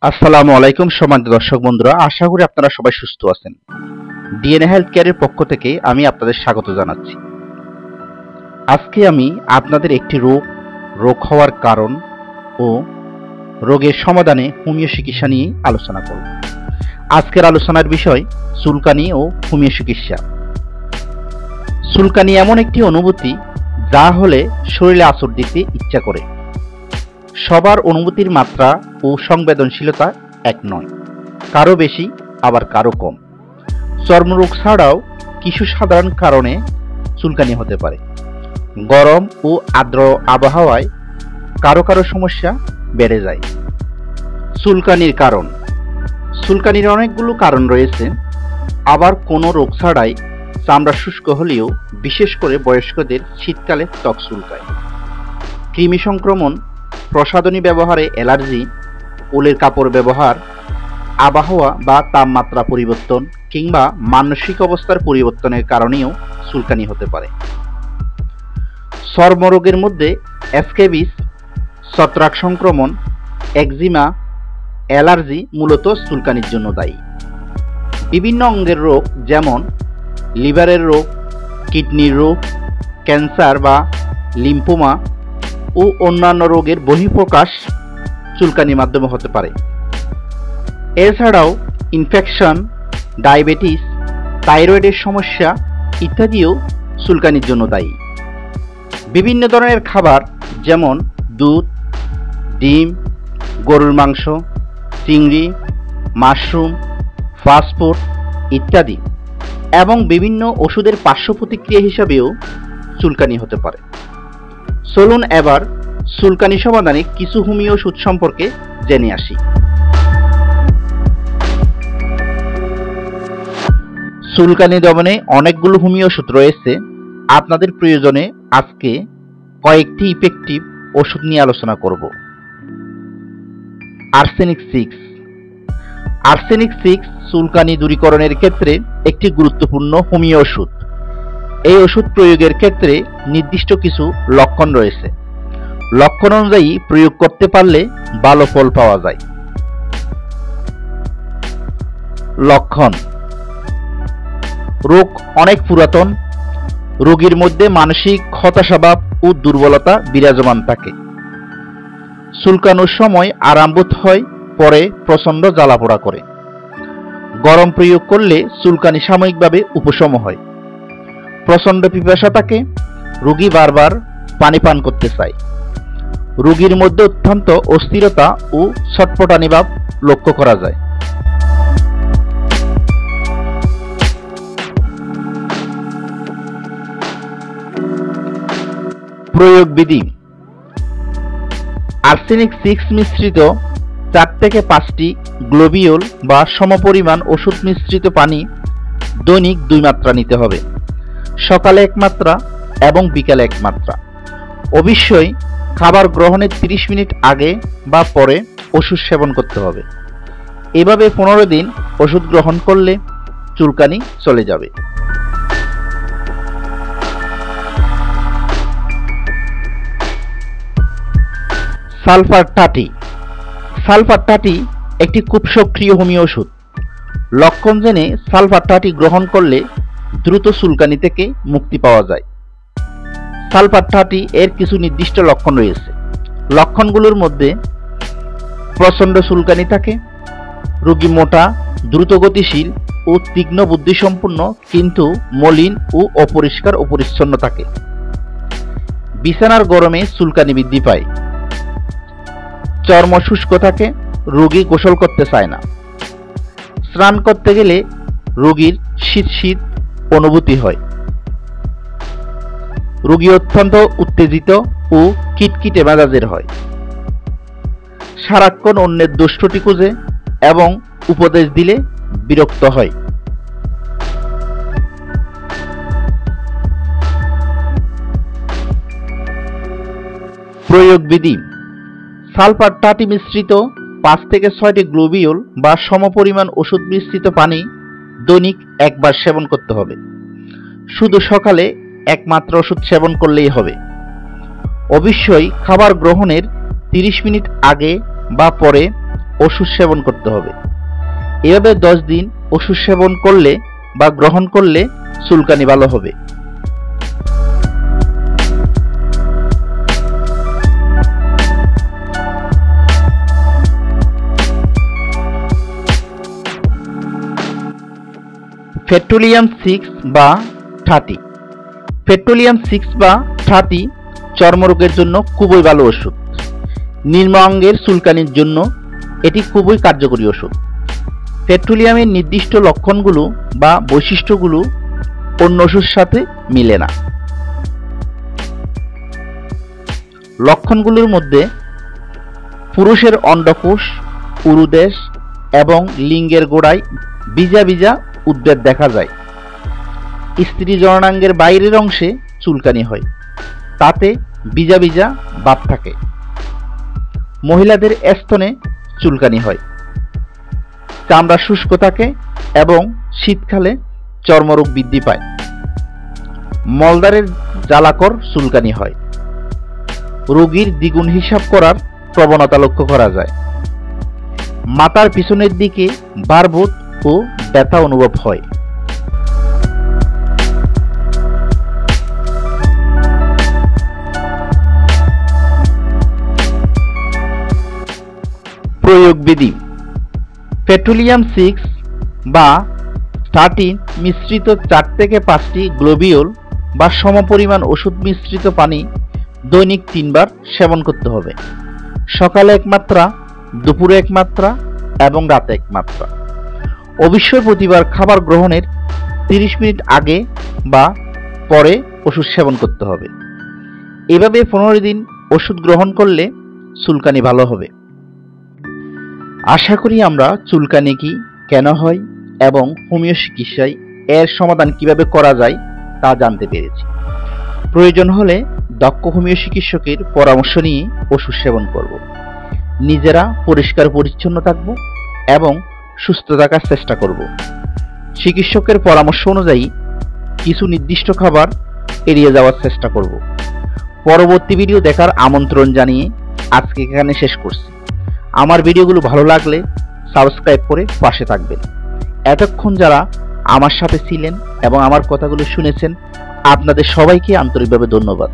আসসালামু আলাইকুম সম্মানিত দর্শক বন্ধুরা, আশা করি আপনারা সবাই সুস্থ আছেন। ডিএনএ হেলথ কেয়ারের পক্ষ থেকে আমি আপনাদের স্বাগত জানাচ্ছি। আজকে আমি আপনাদের একটি রোগ হওয়ার কারণ ও রোগের সমাধানে হোমিও চিকিৎসা নিয়ে আলোচনা করব। আজকের আলোচনার বিষয় চুলকানি ও হোমিও চিকিৎসা। চুলকানি এমন একটি অনুভূতি যা হলে শরীরে আঁচড় দিতে ইচ্ছা করে। সবার অনুভূতির মাত্রা ও সংবেদনশীলতা এক নয়, কারো বেশি আবার কারো কম। চর্মরোগ ছাড়াও কিছু সাধারণ কারণে চুলকানি হতে পারে। গরম ও আর্দ্র আবহাওয়ায় কারো কারো সমস্যা বেড়ে যায়। চুলকানির কারণ। চুলকানির অনেকগুলো কারণ রয়েছে, আবার কোনো রোগ ছাড়াই চামড়া শুষ্ক হলেও বিশেষ করে বয়স্কদের শীতকালে ত্বক চুলকায়। কৃমি সংক্রমণ, প্রসাধনী ব্যবহারে অ্যালার্জি, উলের কাপড় ব্যবহার, আবহাওয়া বা তাপমাত্রা পরিবর্তন কিংবা মানসিক অবস্থার পরিবর্তনের কারণেও চুলকানি হতে পারে। চর্মরোগের মধ্যে স্ক্যাবিস, ছত্রাক সংক্রমণ, একজিমা, অ্যালার্জি মূলত চুলকানির জন্য দায়ী। বিভিন্ন অঙ্গের রোগ যেমন লিভারের রোগ, কিডনির রোগ, ক্যান্সার বা লিম্ফোমা ও অন্যান্য রোগের বহিঃপ্রকাশ চুলকানির মাধ্যমে হতে পারে। এছাড়াও ইনফেকশন, ডায়াবেটিস, থাইরয়েডের সমস্যা ইত্যাদিও চুলকানির জন্য দায়ী। বিভিন্ন ধরনের খাবার যেমন দুধ, ডিম, গরুর মাংস, চিংড়ি, মাশরুম, ফাস্টফুড ইত্যাদি এবং বিভিন্ন ওষুধের পার্শ্ব প্রতিক্রিয়া হিসাবেও চুলকানি হতে পারে। চলুন এবার চুলকানি সমাধানে কিছু হোমিও ওষুধ সম্পর্কে জেনে আসি। চুলকানি দমনে অনেকগুলো হোমিও ওষুধ রয়েছে। আপনাদের প্রয়োজনে আজকে কয়েকটি ইফেক্টিভ ওষুধ নিয়ে আলোচনা করব। আর্সেনিক 6। আর্সেনিক 6 চুলকানি দূরীকরণের ক্ষেত্রে একটি গুরুত্বপূর্ণ হোমিও ওষুধ। এই ওষুধ প্রয়োগের ক্ষেত্রে নির্দিষ্ট কিছু লক্ষণ রয়েছে। লক্ষণ অনুযায়ী প্রয়োগ করতে পারলে ভালো ফল পাওয়া যায়। লক্ষণ: রোগ অনেক পুরাতন, রোগীর মধ্যে মানসিক হতাশাভাব ও দুর্বলতা বিরাজমান থাকে। চুলকানোর সময় আরাম বোধ হয়, পরে প্রচণ্ড জ্বালাপোড়া করে। গরম প্রয়োগ করলে চুলকানি সাময়িকভাবে উপশম হয়। প্রচণ্ড পিপাসা থাকে, রোগী বারবার পানি পান করতে চায়। রোগীর মধ্যে অত্যন্ত অস্থিরতা ও ছটফটানি ভাব লক্ষ্য করা যায়। প্রয়োগ বিধি: আর্সেনিক 6 মিশ্রিত 4 থেকে 5টি গ্লোবিউল বা সমপরিমাণ ওষুধ মিশ্রিত পানি দৈনিক 2 মাত্রা নিতে হবে। সকালে 1 মাত্রা এবং বিকালে 1 মাত্রা। অবশ্যই খাবার গ্রহণের 30 মিনিট আগে বা পরে ওষুধ সেবন করতে হবে। এভাবে 15 দিন ওষুধ গ্রহণ করলে চুলকানি চলে যাবে। সালফার 30। সালফার 30 একটি খুব সক্রিয় হোমিও ওষুধ। লক্ষণ জেনে সালফার 30 গ্রহণ করলে দ্রুত চুলকানি থেকে মুক্তি পাওয়া যায়। সালফার 30 এর কিছু নির্দিষ্ট লক্ষণ রয়েছে। লক্ষণগুলোর মধ্যে প্রচণ্ড চুলকানি থাকে, রোগী মোটা, দ্রুত গতিশীল ও তীক্ষ্ণ বুদ্ধিসম্পন্ন কিন্তু মলিন ও অপরিষ্কার ও পরিচ্ছন্ন থাকে। বিছানার গরমে চুলকানি বৃদ্ধি পায়। চর্ম শুষ্ক থাকে, রোগী গোসল করতে চায় না। স্নান করতে গেলে রোগীর শীত শীত অনুভূতি হয়। রোগী অত্যন্ত উত্তেজিত ও খিটখিটে মেজাজের হয়। সারাক্ষণ অন্যের দোষ ত্রুটি খুঁজে এবং উপদেশ দিলে বিরক্ত হয়। প্রয়োগ বিধি: সালফার 30 মিশ্রিত 5 থেকে 6টি গ্লোবিউল বা সমপরিমাণ ওষুধ মিশ্রিত পানি দৈনিক 1 বার সেবন করতে হবে। শুধু সকালে 1 মাত্রা ওষুধ সেবন করলেই হবে। অবশ্যই খাবার গ্রহণের 30 মিনিট আগে বা পরে ওষুধ সেবন করতে হবে। এভাবে 10 দিন ওষুধ সেবন করলে বা গ্রহণ করলে চুলকানি ভালো হবে। পেট্রোলিয়াম 6 বা 30। পেট্রোলিয়াম 6 বা 30 চর্মরোগের জন্য খুবই ভালো ওষুধ। নিম্ন অঙ্গের চুলকানির জন্য এটি খুবই কার্যকরী ওষুধ। পেট্রোলিয়ামের নির্দিষ্ট লক্ষণগুলো বা বৈশিষ্ট্যগুলো অন্য ওষুধের সাথে মিলে না। লক্ষণগুলোর মধ্যে পুরুষের অন্ডকোষ, উরুদেশ এবং লিঙ্গের গোড়ায় ভিজা ভিজা উদ্বেগ দেখা যায়। স্ত্রী জননাঙ্গের বাইরের অংশে চুলকানি হয়, তাতে ভিজা ভিজা ভাব থাকে। মহিলাদের স্তনে চুলকানি হয়, চামড়া শুষ্ক থাকে এবং শীতকালে চর্মরোগ বৃদ্ধি পায়। মলদ্বারের জ্বালাকর চুলকানি হয়। রোগীর দ্বিগুণ হিসাব করার প্রবণতা লক্ষ্য করা যায়। মাথার পিছনের দিকে ভারবোধ ও ব্যথা অনুভব হয়। প্রয়োগবিধি: পেট্রোলিয়াম 6 বা 30 মিশ্রিত 4 থেকে 5টি গ্লোবিওল বা সমপরিমাণ ওষুধ মিশ্রিত পানি দৈনিক 3 বার সেবন করতে হবে। সকালে 1 মাত্রা, দুপুরে 1 মাত্রা এবং রাতে 1 মাত্রা। অবশ্যই প্রতিবার খাবার গ্রহণের 30 মিনিট আগে বা পরে ওষুধ সেবন করতে হবে। এভাবে 15 দিন ওষুধ গ্রহণ করলে চুলকানি ভালো হবে। আশা করি আমরা চুলকানি কি, কেন হয় এবং হোমিও চিকিৎসায় এর সমাধান কিভাবে করা যায় তা জানতে পেরেছি। প্রয়োজন হলে দক্ষ হোমিও চিকিৎসকের পরামর্শ নিয়ে ওষুধ সেবন করব। নিজেরা পরিষ্কার পরিচ্ছন্ন থাকব এবং সুস্থ থাকার চেষ্টা করব। চিকিৎসকের পরামর্শ অনুযায়ী কিছু নির্দিষ্ট খাবার এড়িয়ে যাওয়ার চেষ্টা করব। পরবর্তী ভিডিও দেখার আমন্ত্রণ জানিয়ে আজকে এখানে শেষ করছি। আমার ভিডিওগুলো ভালো লাগলে সাবস্ক্রাইব করে পাশে থাকবেন। এতক্ষণ যারা আমার সাথে ছিলেন এবং আমার কথাগুলো শুনেছেন, আপনাদের সবাইকে আন্তরিকভাবে ধন্যবাদ।